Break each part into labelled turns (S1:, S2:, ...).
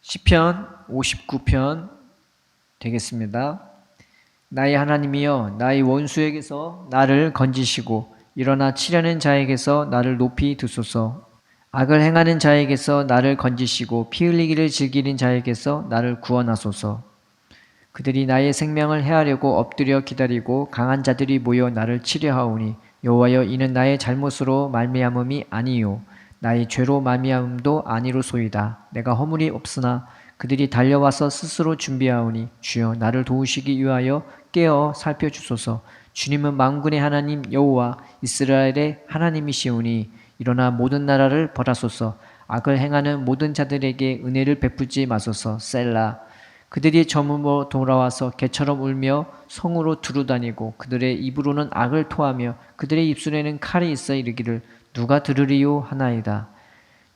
S1: 시편 59편 되겠습니다. 나의 하나님이여, 나의 원수에게서 나를 건지시고 일어나 치려는 자에게서 나를 높이 두소서. 악을 행하는 자에게서 나를 건지시고 피 흘리기를 즐기는 자에게서 나를 구원하소서. 그들이 나의 생명을 해하려고 엎드려 기다리고 강한 자들이 모여 나를 치려하오니 여호와여, 이는 나의 잘못으로 말미암음이 아니요 나의 죄로 말미암음도 아니로소이다. 내가 허물이 없으나 그들이 달려와서 스스로 준비하오니 주여, 나를 도우시기 위하여 깨어 살펴주소서. 주님은 만군의 하나님 여호와 이스라엘의 하나님이시오니 일어나 모든 나라를 벌하소서. 악을 행하는 모든 자들에게 은혜를 베푸지 마소서. 셀라. 그들이 저물어 돌아와서 개처럼 울며 성으로 두루다니고 그들의 입으로는 악을 토하며 그들의 입술에는 칼이 있어 이르기를 누가 들으리요 하나이다.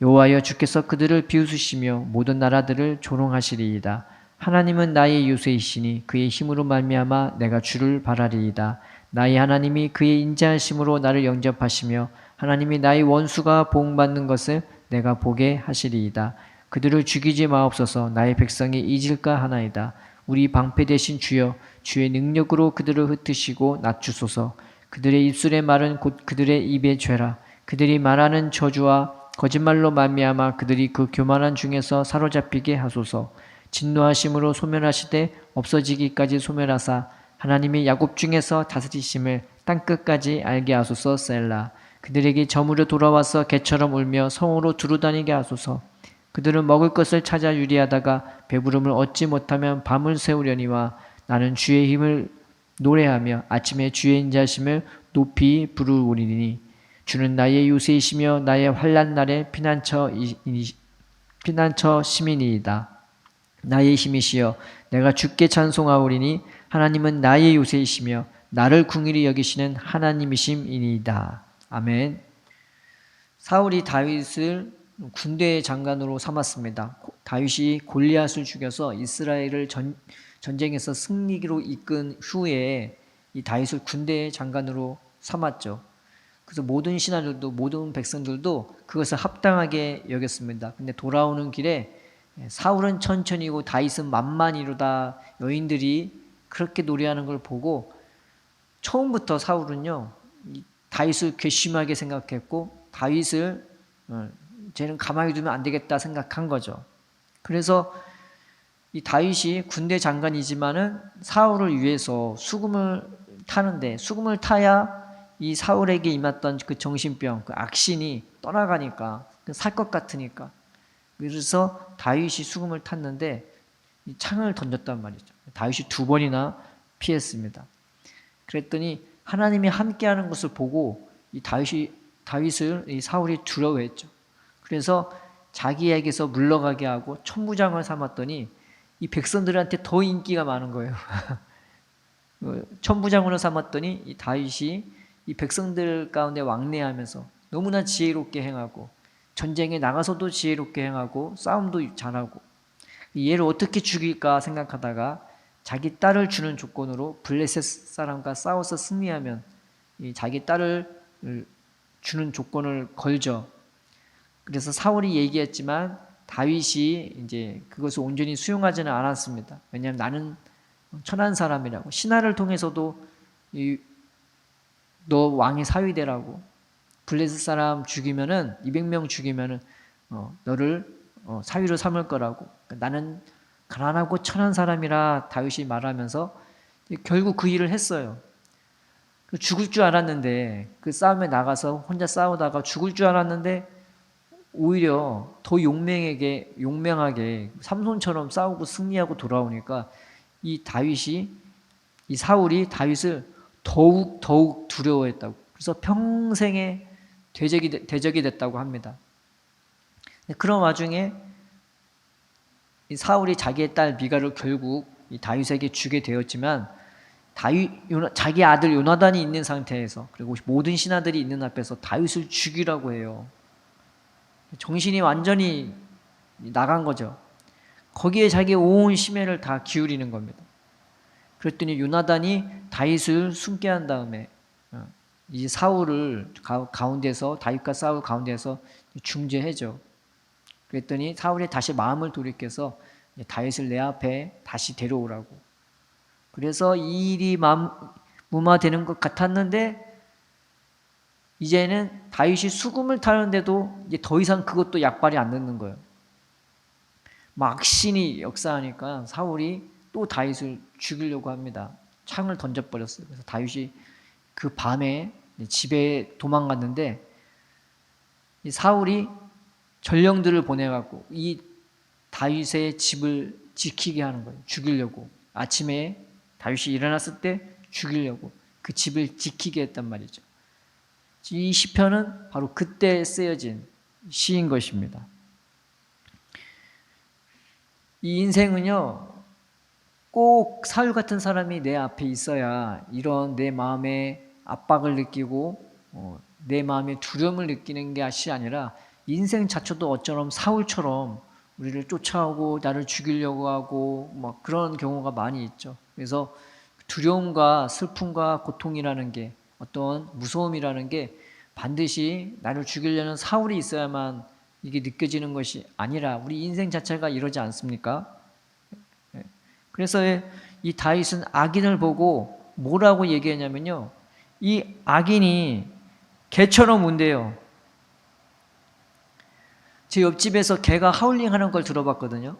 S1: 여호와여, 주께서 그들을 비웃으시며 모든 나라들을 조롱하시리이다. 하나님은 나의 요새이시니 그의 힘으로 말미암아 내가 주를 바라리이다. 나의 하나님이 그의 인자하심으로 나를 영접하시며 하나님이 나의 원수가 보응받는 것을 내가 보게 하시리이다. 그들을 죽이지 마옵소서. 나의 백성이 잊을까 하나이다. 우리 방패 되신 주여, 주의 능력으로 그들을 흩으시고 낮추소서. 그들의 입술의 말은 곧 그들의 입의 죄라. 그들이 말하는 저주와 거짓말로 말미암아 그들이 그 교만한 중에서 사로잡히게 하소서. 진노하심으로 소멸하시되 없어지기까지 소멸하사 하나님이 야곱 중에서 다스리심을 땅끝까지 알게 하소서. 셀라. 그들에게 저물어 돌아와서 개처럼 울며 성으로 두루다니게 하소서. 그들은 먹을 것을 찾아 유리하다가 배부름을 얻지 못하면 밤을 새우려니와 나는 주의 힘을 노래하며 아침에 주의 인자심을 높이 부르리니 주는 나의 요새이시며 나의 환난 날의 피난처 시민이이다. 나의 힘이시여, 내가 주께 찬송하오리니 하나님은 나의 요새이시며 나를 궁일히 여기시는 하나님이심이니이다. 아멘. 사울이 다윗을 군대의 장관으로 삼았습니다. 다윗이 골리앗을 죽여서 이스라엘을 전쟁에서 승리로 이끈 후에 이 다윗을 군대의 장관으로 삼았죠. 그래서 모든 신하들도, 모든 백성들도 그것을 합당하게 여겼습니다. 근데 돌아오는 길에 사울은 천천히고 다윗은 만만이로다, 여인들이 그렇게 노래하는 걸 보고 처음부터 사울은요, 다윗을 괘씸하게 생각했고 다윗을 쟤는 가만히 두면 안 되겠다 생각한 거죠. 그래서 이 다윗이 군대 장관이지만은 사울을 위해서 수금을 타는데, 수금을 타야 이 사울에게 임했던 그 정신병, 그 악신이 떠나가니까, 살 것 같으니까. 그래서 다윗이 수금을 탔는데 이 창을 던졌단 말이죠. 다윗이 2번이나 피했습니다. 그랬더니 하나님이 함께하는 것을 보고 이 다윗을 이 사울이 두려워했죠. 그래서 자기에게서 물러가게 하고 천부장을 삼았더니 이 백성들한테 더 인기가 많은 거예요. 천부장으로 삼았더니 이 다윗이 이 백성들 가운데 왕래하면서 너무나 지혜롭게 행하고 전쟁에 나가서도 지혜롭게 행하고 싸움도 잘하고, 얘를 어떻게 죽일까 생각하다가 자기 딸을 주는 조건으로 블레셋 사람과 싸워서 승리하면 이 자기 딸을 주는 조건을 걸죠. 그래서 사울이 얘기했지만 다윗이 이제 그것을 온전히 수용하지는 않았습니다. 왜냐하면 나는 천한 사람이라고, 신하를 통해서도 너 왕의 사위 되라고, 블레셋 사람 죽이면은 200명 죽이면은 너를 사위로 삼을 거라고, 나는 가난하고 천한 사람이라 다윗이 말하면서 결국 그 일을 했어요. 죽을 줄 알았는데, 그 싸움에 나가서 혼자 싸우다가 죽을 줄 알았는데 오히려 더 용맹하게 삼손처럼 싸우고 승리하고 돌아오니까 이 사울이 다윗을 더욱 두려워했다고. 그래서 평생의 대적이 됐다고 합니다. 그런 와중에 이 사울이 자기의 딸 미가를 결국 이 다윗에게 주게 되었지만 자기 아들 요나단이 있는 상태에서, 그리고 모든 신하들이 있는 앞에서 다윗을 죽이라고 해요. 정신이 완전히 나간 거죠. 거기에 자기의 온 심혈을 다 기울이는 겁니다. 그랬더니 요나단이 다윗을 숨게 한 다음에 이 사울을 가운데서, 다윗과 사울 가운데서 중재해줘. 그랬더니 사울이 다시 마음을 돌이켜서 다윗을 내 앞에 다시 데려오라고. 그래서 이 일이 무마되는 것 같았는데 이제는 다윗이 수금을 타는데도 이제 더 이상 그것도 약발이 안 듣는 거예요. 악신이 역사하니까 사울이 또 다윗을 죽이려고 합니다. 창을 던져버렸어요. 그래서 다윗이 그 밤에 집에 도망갔는데 이 사울이 전령들을 보내갖고 이 다윗의 집을 지키게 하는 거예요. 죽이려고. 아침에 다윗이 일어났을 때 죽이려고 그 집을 지키게 했단 말이죠. 이 시편은 바로 그때 쓰여진 시인 것입니다. 이 인생은요, 꼭 사울 같은 사람이 내 앞에 있어야 이런 내 마음에 압박을 느끼고 내 마음에 두려움을 느끼는 것이 아니라 인생 자체도 어쩌면 사울처럼 우리를 쫓아오고 나를 죽이려고 하고 막 그런 경우가 많이 있죠. 그래서 두려움과 슬픔과 고통이라는 게 어떤 무서움이라는 게 반드시 나를 죽이려는 사울이 있어야만 이게 느껴지는 것이 아니라 우리 인생 자체가 이러지 않습니까? 그래서 이 다윗은 악인을 보고 뭐라고 얘기했냐면요. 이 악인이 개처럼 운대요. 제 옆집에서 개가 하울링 하는 걸 들어봤거든요.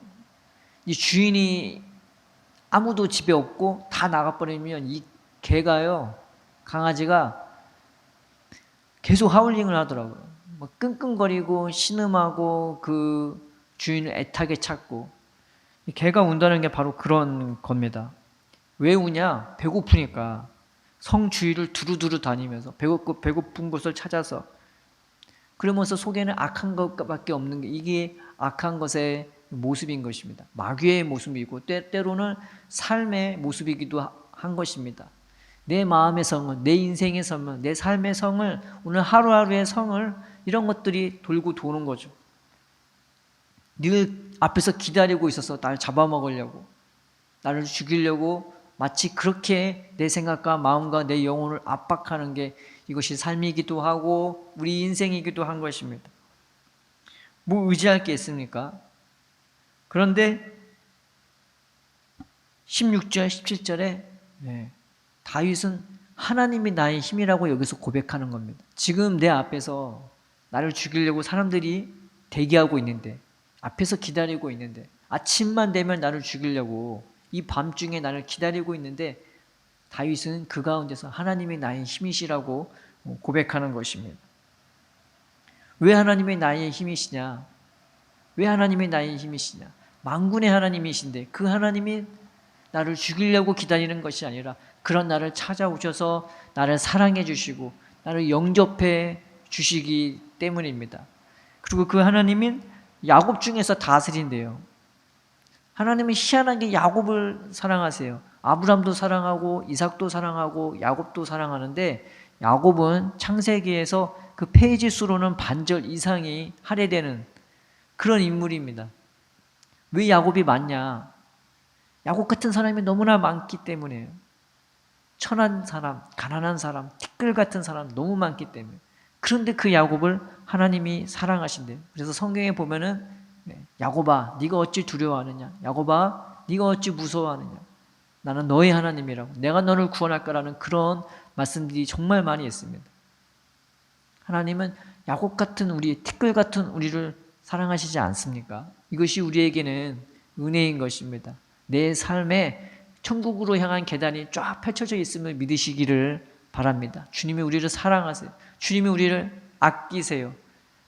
S1: 이 주인이 아무도 집에 없고 다 나가버리면 이 개가요, 강아지가 계속 하울링을 하더라고요. 막 끙끙거리고 신음하고 그 주인을 애타게 찾고. 개가 운다는 게 바로 그런 겁니다. 왜 우냐? 배고프니까. 성 주위를 두루두루 다니면서 배고픈 곳을 찾아서 그러면서 속에는 악한 것밖에 없는 게 이게 악한 것의 모습인 것입니다. 마귀의 모습이고 때로는 삶의 모습이기도 한 것입니다. 내 마음의 성을, 내 인생의 성을, 내 삶의 성을, 오늘 하루하루의 성을 이런 것들이 돌고 도는 거죠. 늘 앞에서 기다리고 있어서 나를 잡아먹으려고, 나를 죽이려고 마치 그렇게 내 생각과 마음과 내 영혼을 압박하는 게 이것이 삶이기도 하고 우리 인생이기도 한 것입니다. 뭐 의지할 게 있습니까? 그런데 16절, 17절에 다윗은 하나님이 나의 힘이라고 여기서 고백하는 겁니다. 지금 내 앞에서 나를 죽이려고 사람들이 대기하고 있는데, 앞에서 기다리고 있는데, 아침만 되면 나를 죽이려고 이 밤중에 나를 기다리고 있는데 다윗은 그 가운데서 하나님이 나의 힘이시라고 고백하는 것입니다. 왜 하나님이 나의 힘이시냐? 왜 하나님이 나의 힘이시냐? 만군의 하나님이신데 그 하나님이 나를 죽이려고 기다리는 것이 아니라 그런 나를 찾아오셔서 나를 사랑해 주시고 나를 영접해 주시기 때문입니다. 그리고 그 하나님은 야곱 중에서 다스린대요. 하나님은 희한하게 야곱을 사랑하세요. 아브람도 사랑하고 이삭도 사랑하고 야곱도 사랑하는데 야곱은 창세기에서 그 페이지 수로는 반절 이상이 할애되는 그런 인물입니다. 왜 야곱이 많냐? 야곱 같은 사람이 너무나 많기 때문에요. 천한 사람, 가난한 사람, 티끌 같은 사람 너무 많기 때문에. 그런데 그 야곱을 하나님이 사랑하신대요. 그래서 성경에 보면은 야곱아, 네가 어찌 두려워하느냐? 야곱아, 네가 어찌 무서워하느냐? 나는 너의 하나님이라고. 내가 너를 구원할 거라는 그런 말씀들이 정말 많이 있습니다. 하나님은 야곱 같은 우리, 티끌 같은 우리를 사랑하시지 않습니까? 이것이 우리에게는 은혜인 것입니다. 내 삶에 천국으로 향한 계단이 쫙 펼쳐져 있음을 믿으시기를 바랍니다. 주님이 우리를 사랑하세요. 주님이 우리를 아끼세요.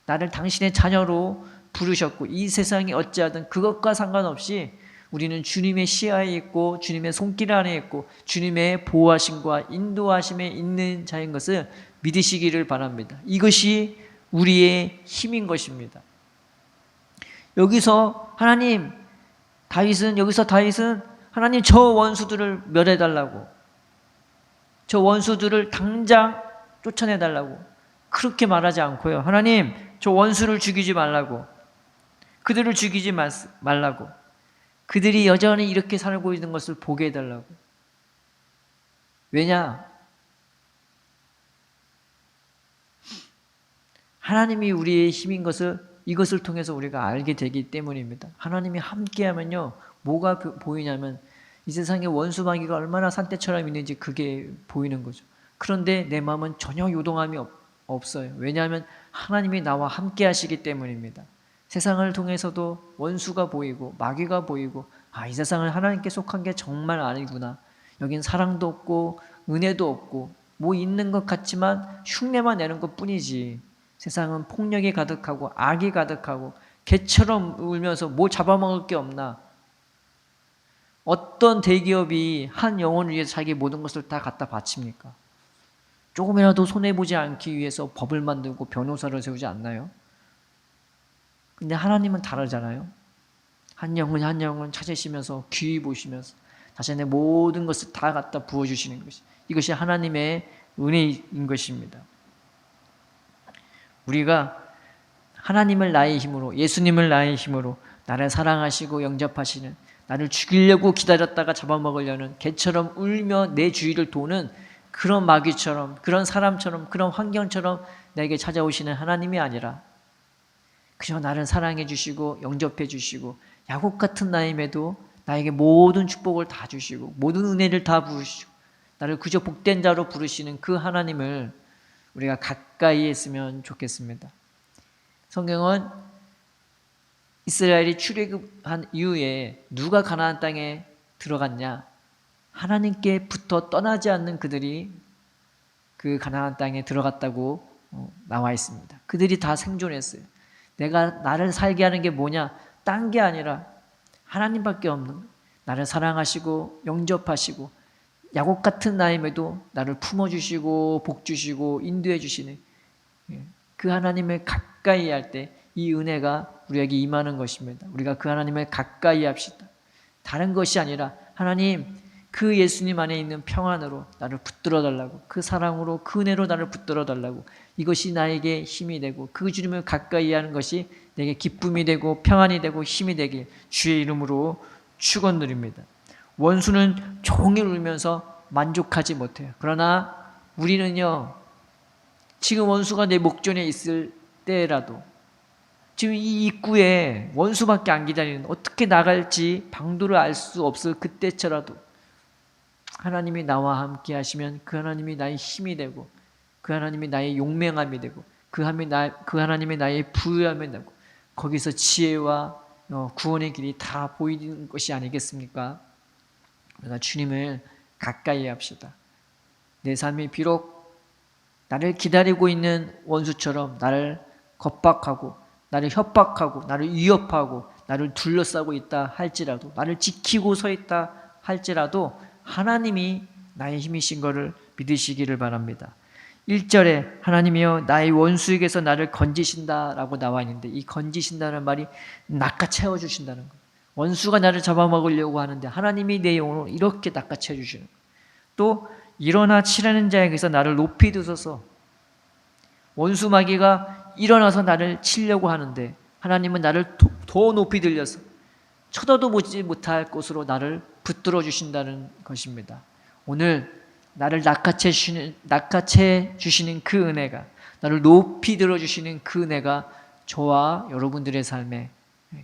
S1: 나를 당신의 자녀로 부르셨고 이 세상이 어찌하든 그것과 상관없이 우리는 주님의 시야에 있고 주님의 손길 안에 있고 주님의 보호하심과 인도하심에 있는 자인 것을 믿으시기를 바랍니다. 이것이 우리의 힘인 것입니다. 여기서 다윗은 하나님 저 원수들을 멸해달라고, 저 원수들을 당장 쫓아내달라고 그렇게 말하지 않고요. 하나님 저 원수를 죽이지 말라고, 그들을 죽이지 말라고, 그들이 여전히 이렇게 살고 있는 것을 보게 해달라고. 왜냐? 하나님이 우리의 힘인 것을 이것을 통해서 우리가 알게 되기 때문입니다. 하나님이 함께하면요, 뭐가 보이냐면 이 세상에 원수 마귀가 얼마나 산떼처럼 있는지 그게 보이는 거죠. 그런데 내 마음은 전혀 요동함이 없어요. 왜냐하면 하나님이 나와 함께 하시기 때문입니다. 세상을 통해서도 원수가 보이고 마귀가 보이고, 아, 이 세상은 하나님께 속한 게 정말 아니구나. 여긴 사랑도 없고 은혜도 없고 뭐 있는 것 같지만 흉내만 내는 것 뿐이지, 세상은 폭력이 가득하고 악이 가득하고 개처럼 울면서 뭐 잡아먹을 게 없나. 어떤 대기업이 한 영혼을 위해서 자기 모든 것을 다 갖다 바칩니까? 조금이라도 손해보지 않기 위해서 법을 만들고 변호사를 세우지 않나요? 근데 하나님은 다르잖아요. 한 영혼 한 영혼 찾으시면서 귀히 보시면서 자신의 모든 것을 다 갖다 부어주시는 것이, 이것이 하나님의 은혜인 것입니다. 우리가 하나님을 나의 힘으로, 예수님을 나의 힘으로 나를 사랑하시고 영접하시는, 나를 죽이려고 기다렸다가 잡아먹으려는 개처럼 울며 내 주위를 도는 그런 마귀처럼, 그런 사람처럼, 그런 환경처럼 내게 찾아오시는 하나님이 아니라 그저 나를 사랑해 주시고 영접해 주시고 야곱 같은 나임에도 나에게 모든 축복을 다 주시고 모든 은혜를 다 부으시고 나를 그저 복된 자로 부르시는 그 하나님을 우리가 가까이 했으면 좋겠습니다. 성경은 이스라엘이 출애굽한 이후에 누가 가나안 땅에 들어갔냐? 하나님께 붙어 떠나지 않는 그들이 그 가나안 땅에 들어갔다고 나와 있습니다. 그들이 다 생존했어요. 내가 나를 살게 하는 게 뭐냐? 딴 게 아니라 하나님밖에 없는, 나를 사랑하시고 영접하시고 야곱 같은 나임에도 나를 품어주시고 복주시고 인도해 주시는 그 하나님을 가까이 할 때 이 은혜가 우리에게 임하는 것입니다. 우리가 그 하나님을 가까이 합시다. 다른 것이 아니라 하나님, 그 예수님 안에 있는 평안으로 나를 붙들어 달라고, 그 사랑으로, 그 은혜로 나를 붙들어 달라고, 이것이 나에게 힘이 되고 그 주님을 가까이 하는 것이 내게 기쁨이 되고 평안이 되고 힘이 되길 주의 이름으로 축원드립니다. 원수는 종일 울면서 만족하지 못해요. 그러나 우리는요, 지금 원수가 내 목전에 있을 때라도, 지금 이 입구에 원수밖에 안 기다리는, 어떻게 나갈지 방도를 알 수 없을 그때처라도 하나님이 나와 함께 하시면 그 하나님이 나의 힘이 되고 그 하나님이 나의 용맹함이 되고 그 하나님이 나의 부유함이 되고 거기서 지혜와 구원의 길이 다 보이는 것이 아니겠습니까? 우리가 주님을 가까이 합시다. 내 삶이 비록 나를 기다리고 있는 원수처럼 나를 겁박하고 나를 협박하고 나를 위협하고 나를 둘러싸고 있다 할지라도, 나를 지키고 서 있다 할지라도 하나님이 나의 힘이신 것을 믿으시기를 바랍니다. 1절에 하나님이여 나의 원수에게서 나를 건지신다라고 나와 있는데, 이 건지신다는 말이 낚아채워 주신다는 거예요. 원수가 나를 잡아먹으려고 하는데 하나님이 내 영혼을 이렇게 낚아채워 주시는 거예요. 또 일어나 치라는 자에게서 나를 높이 드소서. 원수 마귀가 일어나서 나를 치려고 하는데 하나님은 나를 더 높이 들려서 쳐다도 보지 못할 곳으로 나를 붙들어 주신다는 것입니다. 오늘 나를 낚아채 주시는 그 은혜가, 나를 높이 들어주시는 그 은혜가 저와 여러분들의 삶에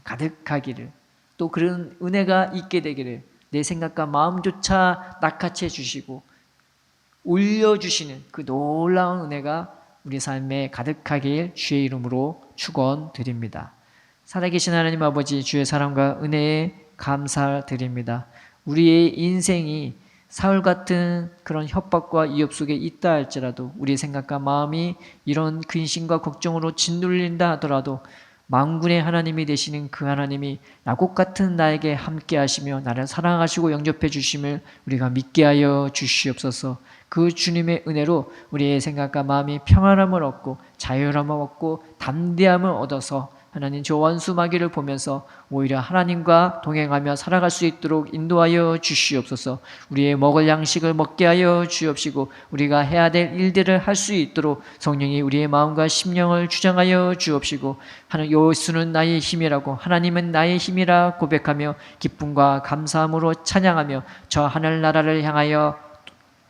S1: 가득하기를, 또 그런 은혜가 있게 되기를 내 생각과 마음조차 낚아채 주시고 올려주시는 그 놀라운 은혜가 우리 삶에 가득하길 주의 이름으로 축원드립니다. 살아계신 하나님 아버지, 주의 사랑과 은혜에 감사드립니다. 우리의 인생이 사울 같은 그런 협박과 위협 속에 있다 할지라도, 우리의 생각과 마음이 이런 근심과 걱정으로 짓눌린다 하더라도 만군의 하나님이 되시는 그 하나님이 야곱 같은 나에게 함께 하시며 나를 사랑하시고 영접해 주심을 우리가 믿게 하여 주시옵소서. 그 주님의 은혜로 우리의 생각과 마음이 평안함을 얻고 자유함을 얻고 담대함을 얻어서 하나님 저 원수 마귀를 보면서 오히려 하나님과 동행하며 살아갈 수 있도록 인도하여 주시옵소서. 우리의 먹을 양식을 먹게 하여 주옵시고 우리가 해야 될 일들을 할 수 있도록 성령이 우리의 마음과 심령을 주장하여 주옵시고, 예수는 나의 힘이라고, 하나님은 나의 힘이라 고백하며 기쁨과 감사함으로 찬양하며 저 하늘나라를 향하여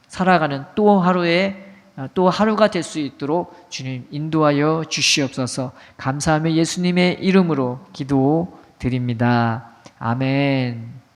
S1: 살아가는 또 하루의 또 하루가 될 수 있도록 주님 인도하여 주시옵소서. 감사하며 예수님의 이름으로 기도드립니다. 아멘.